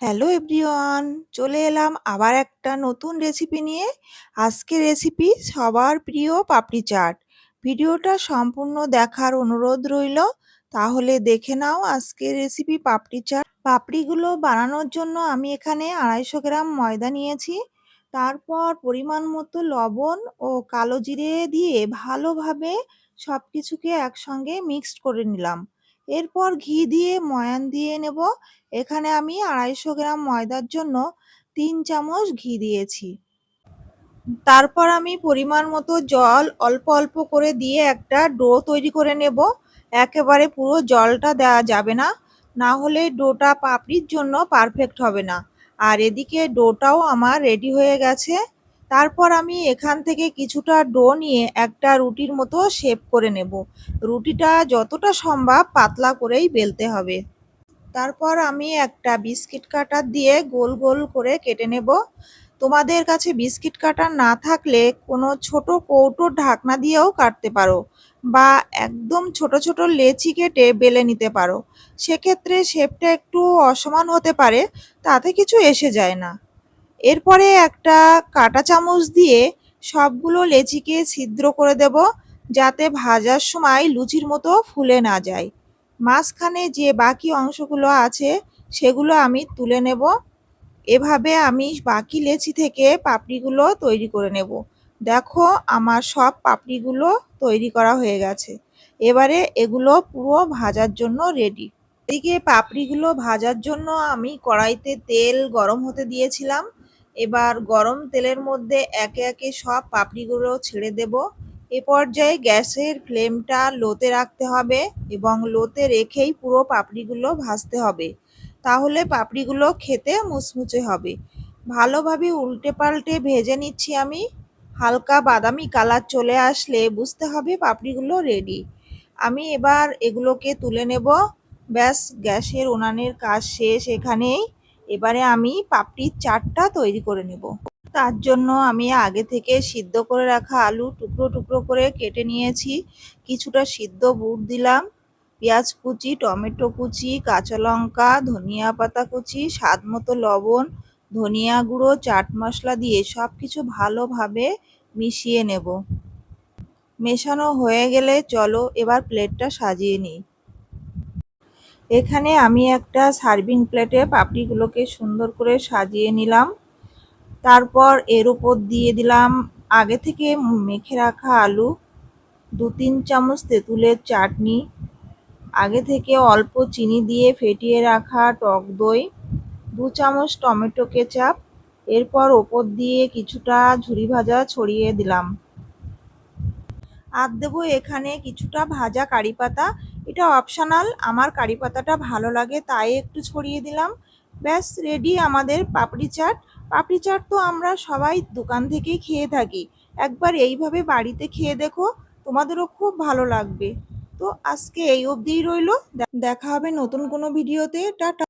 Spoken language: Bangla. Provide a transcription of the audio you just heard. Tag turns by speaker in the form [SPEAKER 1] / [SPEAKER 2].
[SPEAKER 1] হ্যালো এভরিওয়ান, চলে এলাম আবার একটা নতুন রেসিপি নিয়ে। আজকের রেসিপি সবার প্রিয় পাপড়ি চাট। ভিডিওটা সম্পূর্ণ দেখার অনুরোধ রইল। তাহলে দেখে নাও আজকের রেসিপি পাপড়ি চাট। পাপড়িগুলো বানানোর জন্য আমি এখানে 250 গ্রাম ময়দা নিয়েছি। তারপর পরিমাণ মতো লবণ ও কালো জিরে দিয়ে ভালোভাবে সব কিছুকে একসঙ্গে মিক্সড করে নিলাম। এরপর ঘি দিয়ে ময়ান দিয়ে নেব। এখানে আমি 250 গ্রাম ময়দার জন্য 3 চামচ ঘি দিয়েছি। তারপর আমি পরিমাণ মতো জল অল্প অল্প করে দিয়ে একটা ডো তৈরি করে নেব। একেবারে পুরো জলটা দেওয়া যাবে না, না হলে ডোটা পাপড়ির জন্য পারফেক্ট হবে না। আর এদিকে ডোটাও আমার রেডি হয়ে গেছে। তারপর আমি এখান থেকে কিছুটা ডো নিয়ে একটা রুটির মতো শেপ করে নেব। রুটিটা যতটা সম্ভব পাতলা করেই বেলতে হবে। তারপর আমি একটা বিস্কিট কাটার দিয়ে গোল গোল করে কেটে নেব। তোমাদের কাছে বিস্কিট কাটার না থাকলে কোনো ছোট কৌটোর ঢাকনা দিয়েও কাটতে পারো, বা একদম ছোট ছোট লেচি কেটে বেলে নিতে পারো। সেক্ষেত্রে শেপটা একটু অসমান হতে পারে, তাতে কিছু এসে যায় না। এরপরে একটা কাঁটা চামচ দিয়ে সবগুলো লেচিকে ছিদ্র করে দেব, যাতে ভাজার সময় লুচির মতো ফুলে না যায়। মাঝখানে যে বাকি অংশগুলো আছে সেগুলো আমি তুলে নেব। এভাবে আমি বাকি লেচি থেকে পাপড়িগুলো তৈরি করে নেব। দেখো, আমার সব পাপড়িগুলো তৈরি করা হয়ে গেছে। এবারে এগুলো পুরো ভাজার জন্য রেডি। এদিকে পাপড়িগুলো ভাজার জন্য আমি কড়াইতে তেল গরম হতে দিয়েছিলাম। এবার গরম তেলের মধ্যে একে একে সব পাপড়িগুলো ছেড়ে দেব। এ পর্যায়ে গ্যাসের ফ্লেমটা লোতে রাখতে হবে এবং লোতে রেখেই পুরো পাপড়িগুলো ভাজতে হবে। তাহলে পাপড়িগুলো খেতে মুচমুচে হবে। ভালোভাবে উল্টে পাল্টে ভেজে নিচ্ছি আমি। হালকা বাদামি কালার চলে আসলে বুঝতে হবে পাপড়িগুলো রেডি। আমি এবার এগুলোকে তুলে নেব। ব্যাস, গ্যাসের উনানের কাজ শেষ এখানেই। এবারে আমি পাপড়ির চাটটা তৈরি করে নেব। তার জন্য আমি আগে থেকে সিদ্ধ করে রাখা আলু টুকরো টুকরো করে কেটে নিয়েছি। কিছুটা সিদ্ধ বুট দিলাম, পেঁয়াজ কুচি, টমেটো কুচি, কাঁচা লঙ্কা, ধনিয়া পাতা কুচি, স্বাদ মতো লবণ, ধনিয়া গুঁড়ো, চাট মশলা দিয়ে সব কিছু ভালোভাবে মিশিয়ে নেব। মেশানো হয়ে গেলে চলো এবার প্লেটটা সাজিয়ে নিই। এখানে আমি একটা সার্ভিং প্লেটে পাপড়িগুলোকে সুন্দর করে সাজিয়ে নিলাম। তারপর এর উপর দিয়ে দিলাম আগে থেকে মেখে রাখা আলু, 2-3 চামচ তেঁতুলের চাটনি, আগে থেকে অল্প চিনি দিয়ে ফেটিয়ে রাখা টক দই, 2 চামচ টমেটো কেচাপ। এরপর ওপর দিয়ে কিছুটা ঝুরি ভাজা ছড়িয়ে দিলাম। আর দেবো এখানে কিছুটা ভাজা কারি পাতা। এটা অপশনাল, আমার কারি পাতাটা ভালো লাগে তাই একটু ছড়িয়ে দিলাম। ব্যাস, রেডি আমাদের পাপড়ি চাট। পাপড়ি চাট তো আমরা সবাই দোকান থেকেই খেয়ে থাকি। একবার এইভাবে বাড়িতে খেয়ে দেখো, তোমাদেরও খুব ভালো লাগবে। তো আজকে এই অবধিই রইলো। দেখা হবে নতুন কোনো ভিডিওতে। টাটা।